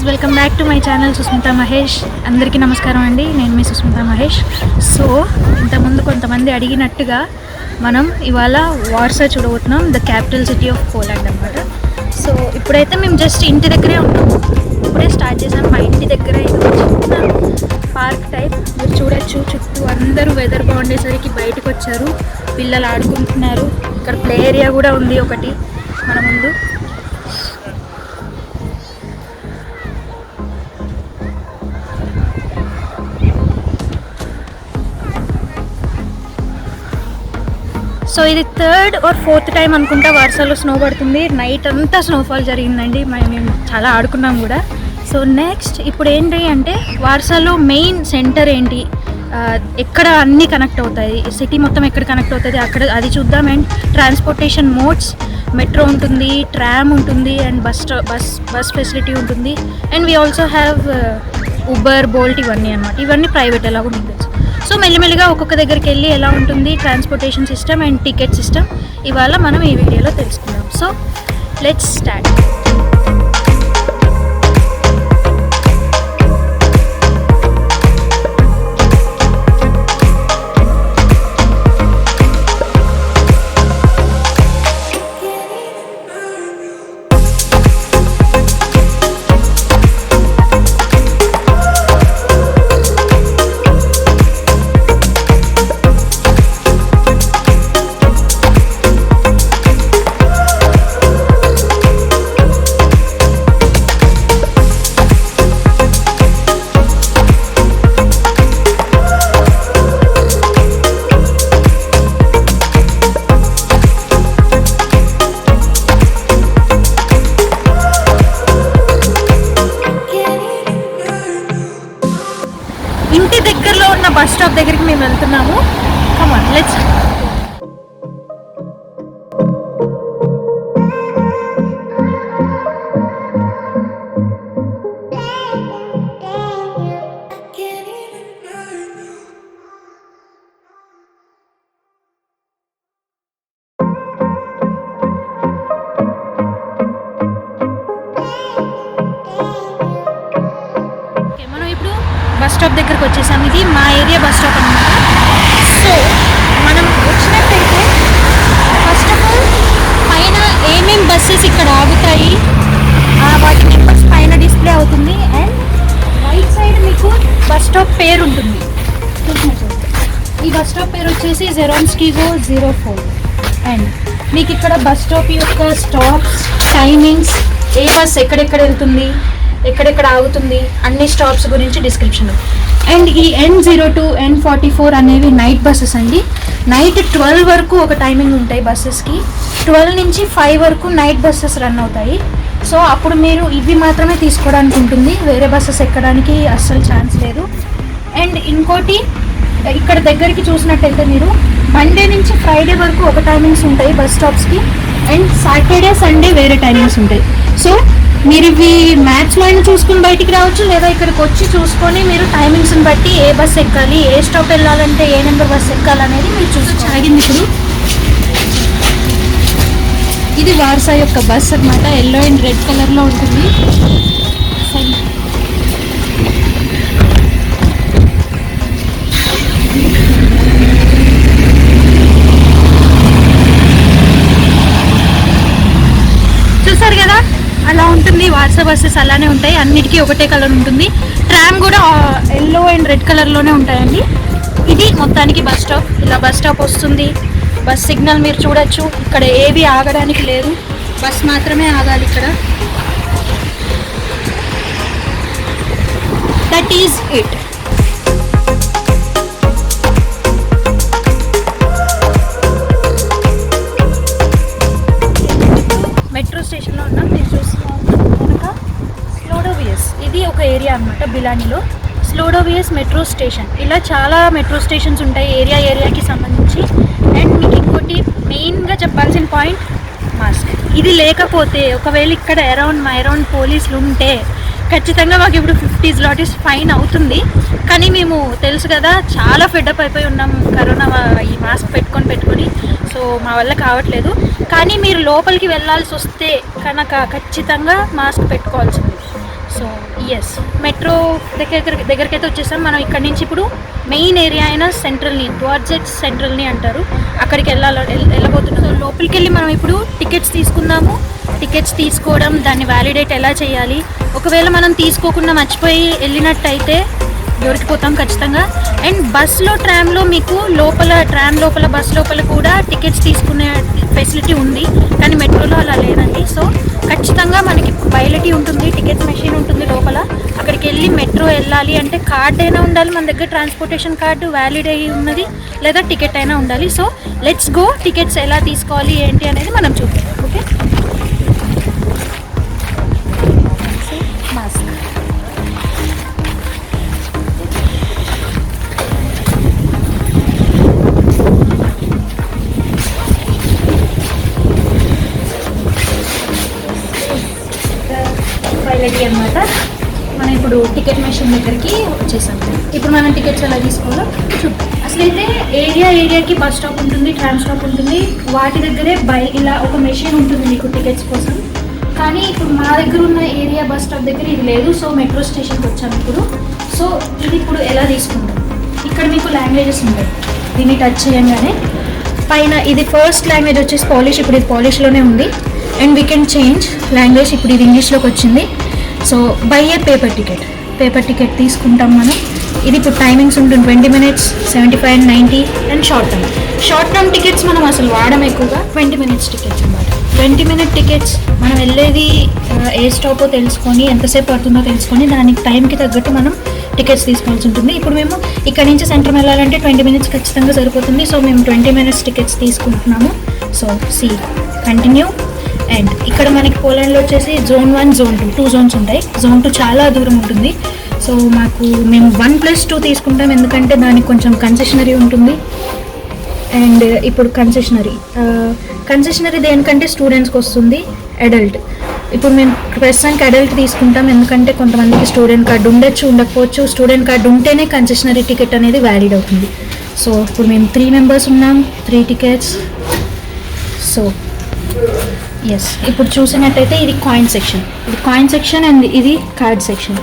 Welcome back to my channel Sushmita Mahesh. అందరికీ నమస్కారం అండి, నేను మీ సుస్మితా మహేష్. సో ఇంతకుముందు కొంతమంది అడిగినట్టుగా మనం ఇవాళ వార్సా చూడబోతున్నాం, the capital city of Poland అన్నమాట. సో ఇప్పుడైతే మేము జస్ట్ ఇంటి దగ్గరే ఉన్నాము, ఇప్పుడే స్టార్ట్ చేసాం. మా ఇంటి దగ్గర ఇది చిన్న పార్క్ టైప్ మీరు చూడొచ్చు. చుట్టూ అందరూ వెదర్ బాగుండేసరికి బయటకు వచ్చారు, పిల్లలు ఆడుకుంటున్నారు. ఇక్కడ ప్లే ఏరియా కూడా ఉంది ఒకటి మన ముందు. సో ఇది థర్డ్ ఆర్ ఫోర్త్ టైం అనుకుంటా వార్సాలో స్నో పడుతుంది. నైట్ అంతా స్నోఫాల్ జరిగిందండి, మేము చాలా ఆడుకున్నాం కూడా. సో నెక్స్ట్ ఇప్పుడు ఏంటి అంటే వార్సాలో మెయిన్ సెంటర్ ఏంటి, ఎక్కడ అన్నీ కనెక్ట్ అవుతాయి, సిటీ మొత్తం ఎక్కడ కనెక్ట్ అవుతుంది అక్కడ అది చూద్దాం. అండ్ ట్రాన్స్పోర్టేషన్ మోడ్స్, మెట్రో ఉంటుంది, ట్రామ్ ఉంటుంది, అండ్ బస్ ఫెసిలిటీ ఉంటుంది. And we also have Uber, Bolt, ఇవన్నీ అనమాట. ఇవన్నీ ప్రైవేట్ ఎలాగో ఉంటుంది. సో మెల్లిమెల్లిగా ఒక్కొక్క దగ్గరికి వెళ్ళి ఎలా ఉంటుంది transportation system and ticket system ఇవాళ మనం ఈ వీడియోలో తెలుసుకుందాం. So let's start. ఇంటి దగ్గరలో ఉన్న బస్ స్టాప్ దగ్గరికి మేము వెళ్తున్నాము. Come on let's. Bus stop దగ్గరకు వచ్చేసాము. ఇది మా ఏరియా బస్ స్టాప్ అనమాట. సో మనం వచ్చినట్టయితే ఫస్ట్ ఆఫ్ ఆల్ పైన ఏమేమి బస్సెస్ ఇక్కడ ఆగుతాయి వాటి నెంబర్స్ పైన డిస్ప్లే అవుతుంది. అండ్ రైట్ సైడ్ మీకు బస్ స్టాప్ పేరు ఉంటుంది. ఈ బస్ స్టాప్ పేరు వచ్చేసి జెరోన్స్కీగో 04. అండ్ మీకు ఇక్కడ బస్ స్టాప్ యొక్క స్టాప్స్, టైమింగ్స్, ఏ బస్ ఎక్కడెక్కడ వెళ్తుంది, ఎక్కడెక్కడ ఆగుతుంది, అన్ని స్టాప్స్ గురించి డిస్క్రిప్షన్. అండ్ ఈ N02, N44 అనేవి నైట్ బస్సెస్ అండి. నైట్ 12 వరకు ఒక టైమింగ్ ఉంటాయి బస్సెస్కి. 12 నుంచి 5 వరకు నైట్ బస్సెస్ రన్ అవుతాయి. సో అప్పుడు మీరు ఇవి మాత్రమే తీసుకోవడానికి ఉంటుంది, వేరే బస్సెస్ ఎక్కడానికి అస్సలు ఛాన్స్ లేదు. అండ్ ఇంకోటి ఇక్కడ దగ్గరికి చూసినట్టయితే మీరు మండే నుంచి ఫ్రైడే వరకు ఒక టైమింగ్స్ ఉంటాయి బస్ స్టాప్స్కి. అండ్ సాటర్డే, సండే వేరే టైమింగ్స్ ఉంటాయి. సో మీరు ఇవి మ్యాప్స్లో అయినా చూసుకుని బయటికి రావచ్చు, లేదా ఇక్కడికి వచ్చి చూసుకొని మీరు టైమింగ్స్ని బట్టి ఏ బస్ ఎక్కాలి, ఏ స్టాప్ వెళ్ళాలంటే ఏ నెంబర్ బస్ ఎక్కాలనేది మీరు చూసాగింది. ఇప్పుడు ఇది వార్సా యొక్క బస్ అన్నమాట. ఎల్లో అండ్ రెడ్ కలర్లో ఉంటుంది. చూసారు కదా, అలా ఉంటుంది. వార్సా బస్సెస్ అలానే ఉంటాయి, అన్నిటికీ ఒకటే కలర్ ఉంటుంది. ట్రామ్ కూడా ఎల్లో అండ్ రెడ్ కలర్లోనే ఉంటాయండి. ఇది మొత్తానికి బస్ స్టాప్. ఇలా బస్ స్టాప్ వస్తుంది. బస్ సిగ్నల్ మీరు చూడొచ్చు. ఇక్కడ ఏవి ఆగడానికి లేదు, బస్ మాత్రమే ఆగాలి ఇక్కడ. That is it. మెట్రో స్టేషన్లో ఉన్నాం. మీరు చూస్తున్నాం కనుక స్లోడోవియస్, ఇది ఒక ఏరియా అనమాట బిలానీలో. స్లోడోవియస్ మెట్రో స్టేషన్. ఇలా చాలా మెట్రో స్టేషన్స్ ఉంటాయి ఏరియాకి సంబంధించి. అండ్ మీకు ఇంకోటి మెయిన్గా చెప్పాల్సిన పాయింట్, మాస్క్. ఇది లేకపోతే ఒకవేళ ఇక్కడ అరౌండ్ పోలీసులు ఉంటే ఖచ్చితంగా మాకు ఇప్పుడు 50 zlotys ఫైన్ అవుతుంది. కానీ మేము తెలుసు కదా, చాలా ఫెడప్ అయిపోయి ఉన్నాం కరోనా ఈ మాస్క్ పెట్టుకొని. సో మా వల్ల కావట్లేదు. కానీ మీరు లోపలికి వెళ్ళాల్సి వస్తే కనుక ఖచ్చితంగా మాస్క్ పెట్టుకోవాల్సింది. సో ఎస్, మెట్రో దగ్గరికి అయితే వచ్చేసాం మనం. ఇక్కడ నుంచి ఇప్పుడు మెయిన్ ఏరియా అయిన సెంట్రల్ని, టువర్డ్స్ సెంట్రల్ని అంటారు, అక్కడికి వెళ్ళబోతున్నాం. సో లోపలికి వెళ్ళి మనం ఇప్పుడు టికెట్స్ తీసుకుందాము. టికెట్స్ తీసుకోవడం, దాన్ని వ్యాలిడేట్ ఎలా చేయాలి, ఒకవేళ మనం తీసుకోకుండా మర్చిపోయి వెళ్ళినట్టయితే దొరికిపోతాం ఖచ్చితంగా. అండ్ బస్లో, ట్రామ్లో మీకు ట్రామ్ లోపల, బస్ లోపల కూడా టికెట్స్ తీసుకునే ఫెసిలిటీ ఉంది, కానీ మెట్రోలో అలా లేదండి. సో ఖచ్చితంగా మనకి బయలటీ ఉంటుంది, టికెట్ మెషిన్ ఉంటుంది లోపల. అక్కడికి వెళ్ళి మెట్రో వెళ్ళాలి అంటే కార్డ్ అయినా ఉండాలి మన దగ్గర, ట్రాన్స్పోర్టేషన్ కార్డు వ్యాలిడ్ అయ్యి ఉన్నది, లేదా టికెట్ అయినా ఉండాలి. సో లెట్స్ గో, టికెట్స్ ఎలా తీసుకోవాలి ఏంటి అనేది మనం చూద్దాం. Okay, mask. బయలటీ అనమాట. మనం ఇప్పుడు టికెట్ మెషిన్ దగ్గరికి వచ్చేసాం. ఇప్పుడు మనం టికెట్స్ ఎలా తీసుకోవాలో చూద్దాం. అసలైతే ఏరియాకి బస్ స్టాప్ ఉంటుంది, ట్రామ్ స్టాప్ ఉంటుంది, వాటి దగ్గరే ఇలా ఒక మెషిన్ ఉంటుంది మీకు టికెట్స్ కోసం. కానీ ఇప్పుడు మా దగ్గర ఉన్న ఏరియా బస్ స్టాప్ దగ్గర ఇది లేదు. సో మెట్రో స్టేషన్కి వచ్చాము ఇప్పుడు. సో ఇది ఇప్పుడు ఎలా తీసుకుంటాం, ఇక్కడ మీకు లాంగ్వేజెస్ ఉంటాయి. దీన్ని టచ్ చేయంగానే పైన ఇది ఫస్ట్ లాంగ్వేజ్ వచ్చేసి పాలిష్, ఇప్పుడు ఇది పాలిష్లోనే ఉంది. And we can change language, ఇప్పుడు ఇది ఇంగ్లీష్లోకి వచ్చింది. So by A paper ticket తీసుకుంటాం మనం. ఇది ఇప్పుడు టైమింగ్స్ ఉంటుంది 20 minutes, 75 and 90. And short term tickets మనం అసలు వాడడం ఎక్కువగా. 20 minutes టికెట్స్ అన్నమాట. 20 minute టికెట్స్ మనం వెళ్ళేది ఏ స్టాపో తెలుసుకొని, ఎంతసేపు పడుతుందో తెలుసుకొని, దానికి టైంకి తగ్గట్టు మనం టికెట్స్ తీసుకోవాల్సి ఉంటుంది. ఇప్పుడు మేము ఇక్కడ నుంచి సెంటర్ వెళ్ళాలంటే 20 minutes ఖచ్చితంగా సరిపోతుంది. సో మేము 20 minutes టికెట్స్ తీసుకుంటున్నాము. So continue. అండ్ ఇక్కడ మనకి పోలాండ్లో వచ్చేసి Zone 1, Zone 2, 2 zones ఉంటాయి. Zone 2 చాలా దూరం ఉంటుంది. సో మేము 1+2 తీసుకుంటాం, ఎందుకంటే దానికి కొంచెం కన్సెషనరీ ఉంటుంది. అండ్ ఇప్పుడు కన్సెషనరీ దేనికంటే స్టూడెంట్స్కి వస్తుంది, అడల్ట్. ఇప్పుడు మేము ప్రస్తుతానికి అడల్ట్ తీసుకుంటాం, ఎందుకంటే కొంతమందికి స్టూడెంట్ కార్డు ఉండొచ్చు, ఉండకపోవచ్చు. స్టూడెంట్ కార్డు ఉంటేనే కన్సెషనరీ టికెట్ అనేది వ్యాలిడ్ అవుతుంది. సో ఇప్పుడు మేము 3 members ఉన్నాం, 3 tickets. సో ఎస్, ఇప్పుడు చూసినట్టయితే ఇది కాయిన్ సెక్షన్ అండ్ ఇది కార్డ్ సెక్షన్.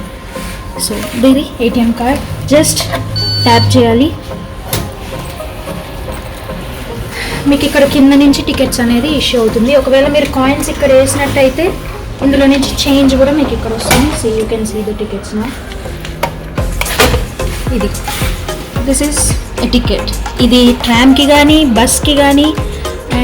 సో ఇది ATM కార్డ్, జస్ట్ ట్యాప్ చేయాలి. మీకు ఇక్కడ కింద నుంచి టికెట్స్ అనేది ఇష్యూ అవుతుంది. ఒకవేళ మీరు కాయిన్స్ ఇక్కడ వేసినట్టయితే ఇందులో నుంచి చేంజ్ కూడా మీకు ఇక్కడ వస్తుంది. So you can see the tickets నా. This is a ticket. ఇది ట్రామ్కి కానీ, బస్కి కానీ,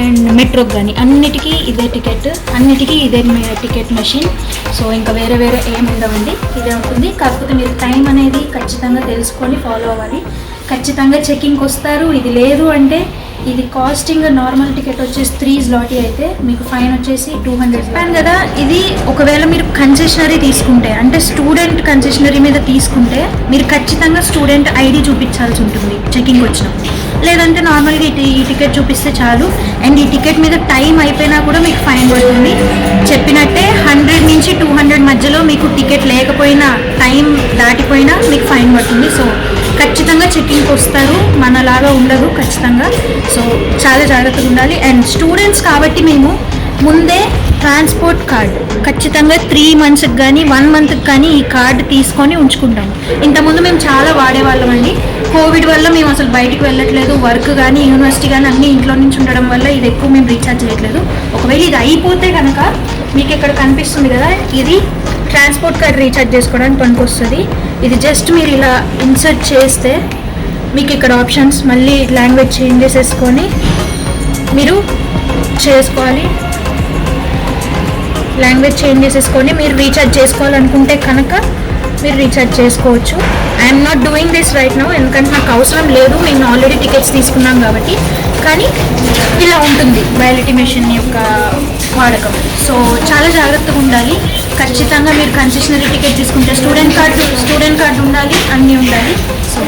అండ్ మెట్రోకి కానీ అన్నిటికీ ఇదే టికెట్, అన్నిటికీ ఇదే టికెట్ మెషిన్. సో ఇంకా వేరే ఏమి ఉండవండి, ఇదే ఉంటుంది. కాకపోతే మీరు టైం అనేది ఖచ్చితంగా తెలుసుకొని ఫాలో అవ్వాలి. ఖచ్చితంగా చెకింగ్కి వస్తారు. ఇది లేదు అంటే ఇది కాస్టింగ్ నార్మల్ టికెట్ వచ్చేసి 3 zloty అయితే మీకు ఫైన్ వచ్చేసి 200. చెప్పాను కదా, ఇది ఒకవేళ మీరు కన్సెషనరీ తీసుకుంటే, అంటే స్టూడెంట్ కన్సెషనరీ మీద తీసుకుంటే మీరు ఖచ్చితంగా స్టూడెంట్ ID చూపించాల్సి ఉంటుంది చెకింగ్ వచ్చినప్పుడు. లేదంటే నార్మల్గా ఈ టికెట్ చూపిస్తే చాలు. అండ్ ఈ టికెట్ మీద టైం అయిపోయినా కూడా మీకు ఫైన్ పడుతుంది. చెప్పినట్టే 100 నుంచి 200 మధ్యలో మీకు టికెట్ లేకపోయినా, టైం దాటిపోయినా మీకు ఫైన్ పడుతుంది. సో ఖచ్చితంగా చెకింగ్కి వస్తారు, మనలాగా ఉండదు ఖచ్చితంగా. సో చాలా జాగ్రత్తగా ఉండాలి. అండ్ స్టూడెంట్స్ కాబట్టి మేము ముందే ట్రాన్స్పోర్ట్ కార్డు ఖచ్చితంగా 3 monthsకి కానీ 1 monthకి కానీ ఈ కార్డు తీసుకొని ఉంచుకుంటాము. ఇంతకుముందు మేము చాలా వాడేవాళ్ళం అండి. కోవిడ్ వల్ల మేము అసలు బయటికి వెళ్ళట్లేదు, వర్క్ కానీ, యూనివర్సిటీ కానీ అన్నీ ఇంట్లో నుంచి ఉండడం వల్ల ఇది ఎక్కువ మేము రీఛార్జ్ చేయట్లేదు. ఒకవేళ ఇది అయిపోతే కనుక మీకు ఇక్కడ కనిపిస్తుంది కదా, ఇది ట్రాన్స్పోర్ట్ కార్డ్ రీఛార్జ్ చేసుకోవడానికి పనికొస్తుంది. ఇది జస్ట్ మీరు ఇలా ఇన్సర్ట్ చేస్తే మీకు ఇక్కడ ఆప్షన్స్, మళ్ళీ లాంగ్వేజ్ చేంజ్ చేసేసుకొని మీరు చేసుకోవాలి. లాంగ్వేజ్ చేంజ్ చేసేసుకొని మీరు రీఛార్జ్ చేసుకోవాలనుకుంటే కనుక మీరు రీఛార్జ్ చేసుకోవచ్చు. I'm not doing this right now, ఎందుకంటే నాకు అవసరం లేదు, మేము ఆల్రెడీ టికెట్స్ తీసుకున్నాం కాబట్టి. కానీ ఇలా ఉంటుంది వ్యాలిడిటీ మెషిన్ యొక్క వాడకం. సో చాలా జాగ్రత్తగా ఉండాలి. ఖచ్చితంగా మీరు కన్సెషనరీ టికెట్ తీసుకుంటే స్టూడెంట్ కార్డు ఉండాలి, అన్నీ ఉండాలి. సో